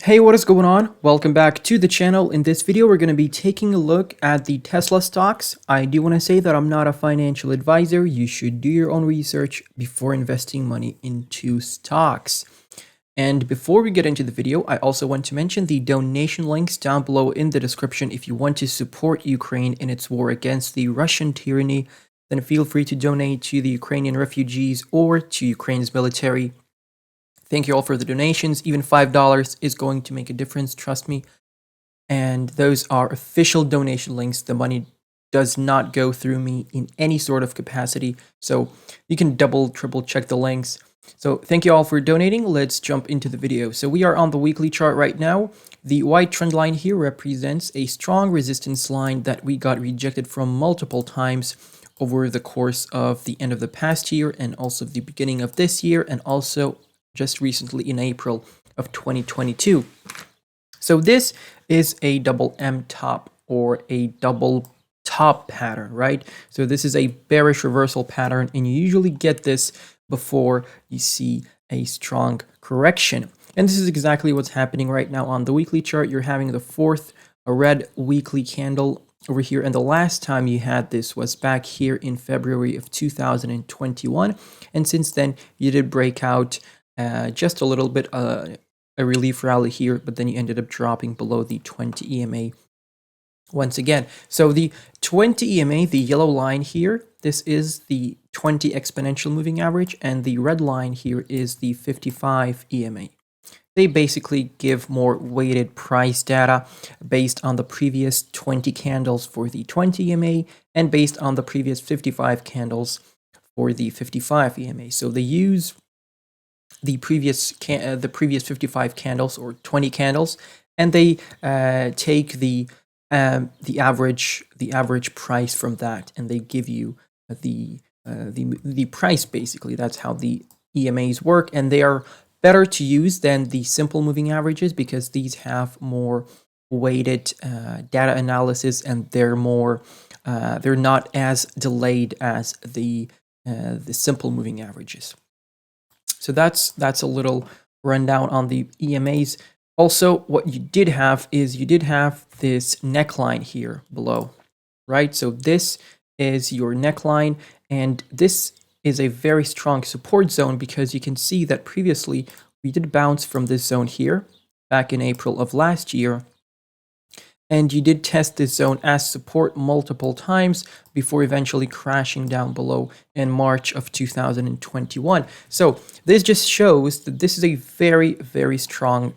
Hey, what is going on? Welcome back to the channel. In this video, we're going to be taking a look at the Tesla stocks. I do want to say that I'm not a financial advisor. You should do your own research before investing money into stocks. And before we get into the video, I also want to mention the donation links down below in the description. If you want to support Ukraine in its war against the Russian tyranny, then feel free to donate to the Ukrainian refugees or to Ukraine's military. Thank you all for the donations. Even $5 is going to make a difference, trust me. And those are official donation links. The money does not go through me in any sort of capacity. So you can double, triple check the links. So thank you all for donating. Let's jump into the video. So we are on the weekly chart right now. The white trend line here represents a strong resistance line that we got rejected from multiple times over the course of the end of the past year and also the beginning of this year, and also just recently in April of 2022. So this is a double M top or a double top pattern, right? So this is a bearish reversal pattern, and you usually get this before you see a strong correction. And this is exactly what's happening right now on the weekly chart. You're having the fourth red weekly candle over here, and the last time you had this was back here in February of 2021, and since then you did break out just a little bit, a relief rally here, but then you ended up dropping below the 20 EMA once again. So the 20 EMA, the yellow line here, this is the 20 exponential moving average, and the red line here is the 55 EMA. They basically give more weighted price data based on the previous 20 candles for the 20 EMA and based on the previous 55 candles for the 55 EMA. So they use the previous 55 candles or 20 candles, and they take the average price from that, and they give you the price. Basically, that's how the EMAs work, and they are better to use than the simple moving averages because these have more weighted data analysis, and they're not as delayed as the simple moving averages. So that's a little rundown on the EMAs. Also, what you did have is this neckline here below, right? So this is your neckline, and this is a very strong support zone because you can see that previously we did bounce from this zone here back in April of last year. And you did test this zone as support multiple times before eventually crashing down below in March of 2021. So this just shows that this is a very, very strong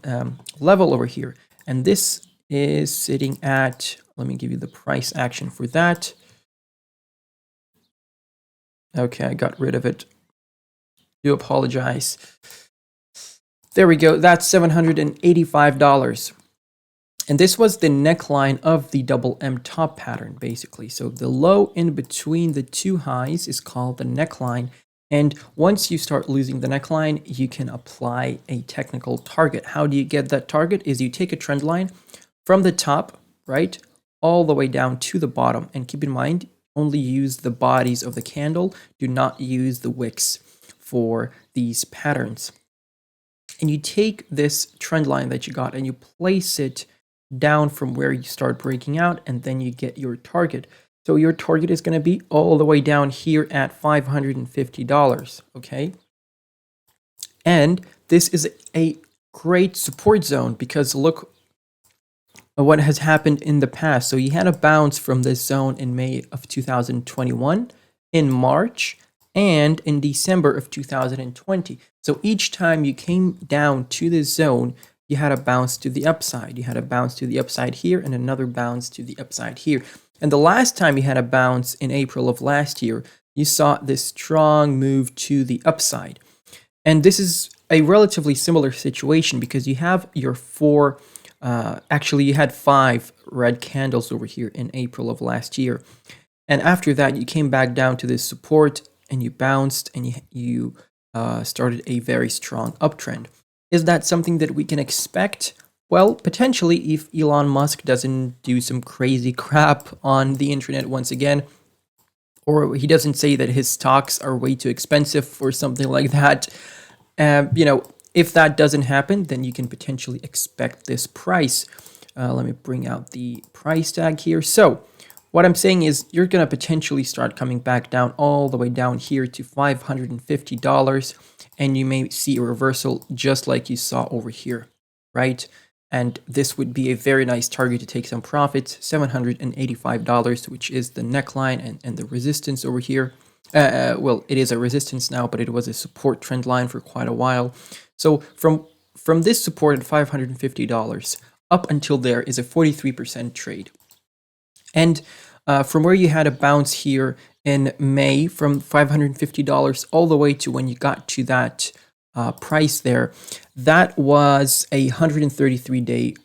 level over here. And this is sitting at, let me give you the price action for that. Okay, I got rid of it. Do apologize. There we go. That's $785. And this was the neckline of the double M top pattern, basically. So the low in between the two highs is called the neckline. And once you start losing the neckline, you can apply a technical target. How do you get that target? Is you take a trend line from the top, right, all the way down to the bottom. And keep in mind, only use the bodies of the candle. Do not use the wicks for these patterns. And you take this trend line that you got and you place it down from where you start breaking out, and then you get your target. So your target is going to be all the way down here at $550, okay? And this is a great support zone because look at what has happened in the past. So you had a bounce from this zone in May of 2021, in March, and in December of 2020. So each time you came down to this zone, you had a bounce to the upside. You had a bounce to the upside here and another bounce to the upside here. And the last time you had a bounce in April of last year, you saw this strong move to the upside. And this is a relatively similar situation because you have your actually you had 5 red candles over here in April of last year. And after that, you came back down to this support and you bounced and you started a very strong uptrend. Is that something that we can expect? Well, potentially if Elon Musk doesn't do some crazy crap on the internet once again, or he doesn't say that his stocks are way too expensive or something like that. If that doesn't happen, then you can potentially expect this price. Let me bring out the price tag here. So what I'm saying is you're going to potentially start coming back down all the way down here to $550, and you may see a reversal just like you saw over here, right? And this would be a very nice target to take some profits, $785, which is the neckline and the resistance over here. Well, it is a resistance now, but it was a support trend line for quite a while. So from this support at $550 up until there is a 43% trade. And from where you had a bounce here in May from $550 all the way to when you got to that price there, that was a 133-day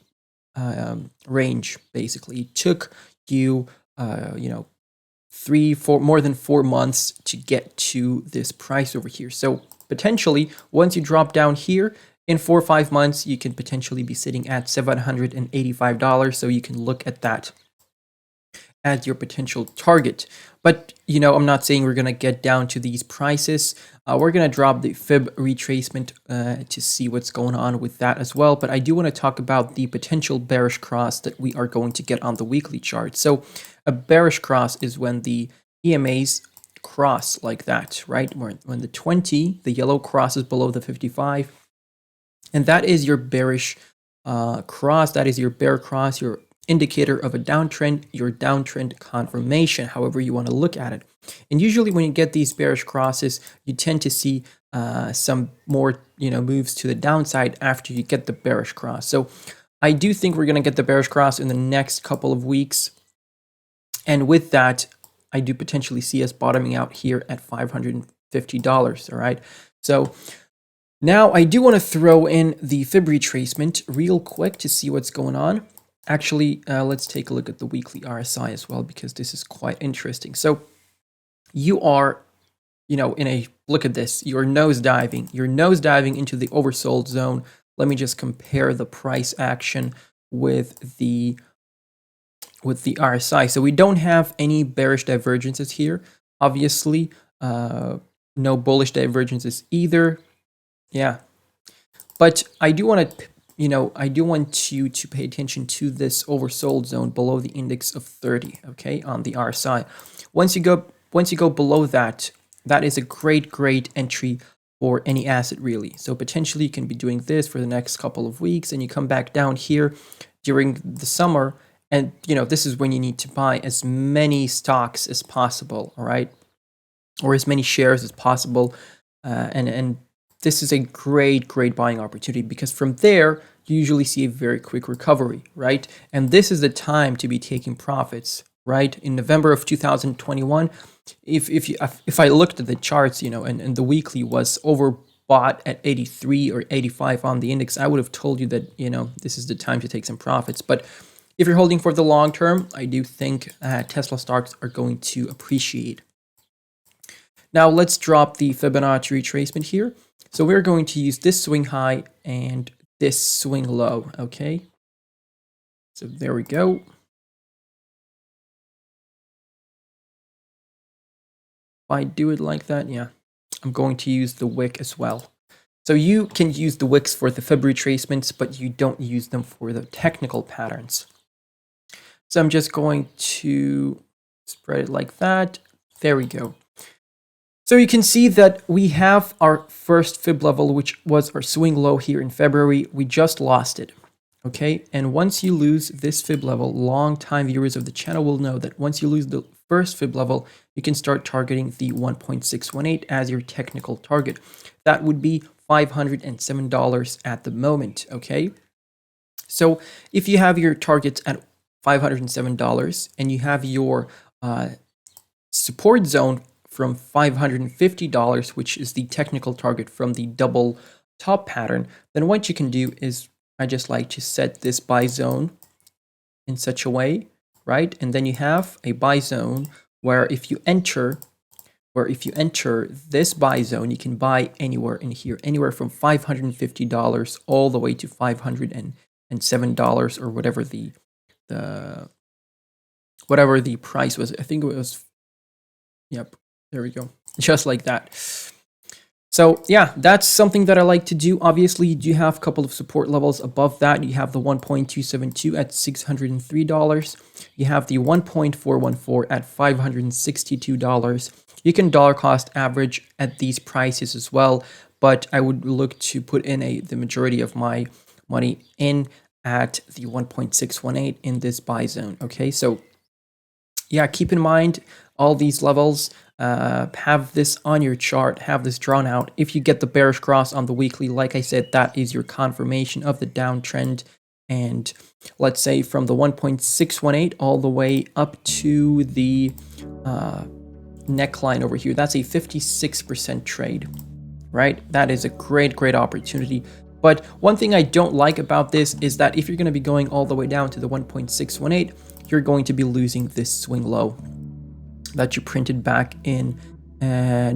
range, basically. It took you, more than 4 months to get to this price over here. So potentially, once you drop down here, in 4 or 5 months, you can potentially be sitting at $785. So you can look at that as your potential target. But, I'm not saying we're going to get down to these prices. We're going to drop the fib retracement to see what's going on with that as well. But I do want to talk about the potential bearish cross that we are going to get on the weekly chart. So a bearish cross is when the EMAs cross like that, right? When the 20, the yellow crosses below the 55. And that is your bearish cross. That is your bear cross, your indicator of a downtrend, your downtrend confirmation, however you want to look at it. And usually when you get these bearish crosses, you tend to see some more moves to the downside after you get the bearish cross. So I do think we're going to get the bearish cross in the next couple of weeks. And with that, I do potentially see us bottoming out here at $550, all right? So now I do want to throw in the fib retracement real quick to see what's going on. Actually, let's take a look at the weekly RSI as well, because this is quite interesting. So you are, look at this, you're nosediving. You're nosediving into the oversold zone. Let me just compare the price action with the RSI. So we don't have any bearish divergences here. Obviously, no bullish divergences either. Yeah. But I do want to I do want you to pay attention to this oversold zone below the index of 30, okay, on the RSI. Once you go below that, that is a great entry for any asset, really. So potentially you can be doing this for the next couple of weeks, and you come back down here during the summer, and this is when you need to buy as many stocks as possible, all right, or as many shares as possible, and this is a great buying opportunity, because from there, you usually see a very quick recovery, right? And this is the time to be taking profits, right? In November of 2021, if I looked at the charts, and the weekly was overbought at 83 or 85 on the index, I would have told you that, this is the time to take some profits. But if you're holding for the long term, I do think Tesla stocks are going to appreciate. Now let's drop the Fibonacci retracement here. So we're going to use this swing high and this swing low, okay? So there we go. If I do it like that, yeah, I'm going to use the wick as well. So you can use the wicks for the fib retracements, but you don't use them for the technical patterns. So I'm just going to spread it like that. There we go. So you can see that we have our first fib level, which was our swing low here in February. We just lost it, okay? And once you lose this fib level, long-time viewers of the channel will know that once you lose the first fib level, you can start targeting the 1.618 as your technical target. That would be $507 at the moment, okay? So if you have your targets at $507 and you have your support zone from $550, which is the technical target from the double top pattern, then what you can do is, I just like to set this buy zone in such a way, right? And then you have a buy zone where if you enter this buy zone, you can buy anywhere in here, anywhere from $550 all the way to $507 or whatever the price was. I think it was, yep. There we go. Just like that. So yeah, that's something that I like to do. Obviously, you do have a couple of support levels above that. You have the 1.272 at $603. You have the 1.414 at $562. You can dollar cost average at these prices as well, but I would look to put in the majority of my money in at the 1.618 in this buy zone. Okay, so yeah, keep in mind all these levels. Have this on your chart, have this drawn out. If you get the bearish cross on the weekly, like I said, that is your confirmation of the downtrend. And let's say from the 1.618 all the way up to the neckline over here, that's a 56% trade, right? That is a great opportunity. But one thing I don't like about this is that if you're going to be going all the way down to the 1.618, you're going to be losing this swing low that you printed back in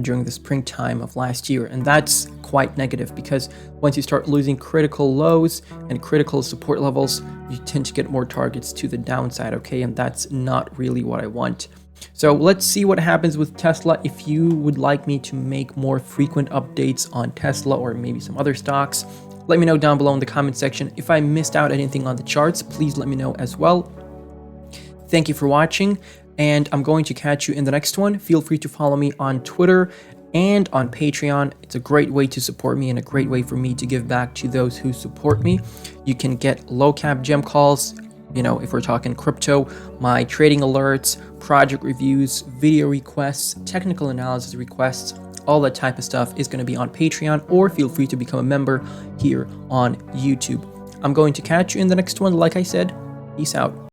during the springtime of last year. And that's quite negative, because once you start losing critical lows and critical support levels, you tend to get more targets to the downside, okay? And that's not really what I want. So let's see what happens with Tesla. If you would like me to make more frequent updates on Tesla or maybe some other stocks, let me know down below in the comment section. If I missed out anything on the charts, please let me know as well. Thank you for watching, and I'm going to catch you in the next one. Feel free to follow me on Twitter and on Patreon. It's a great way to support me and a great way for me to give back to those who support me. You can get low cap gem calls, you know, if we're talking crypto, my trading alerts, project reviews, video requests, technical analysis requests, all that type of stuff is going to be on Patreon, or feel free to become a member here on YouTube. I'm going to catch you in the next one. Like I said, peace out.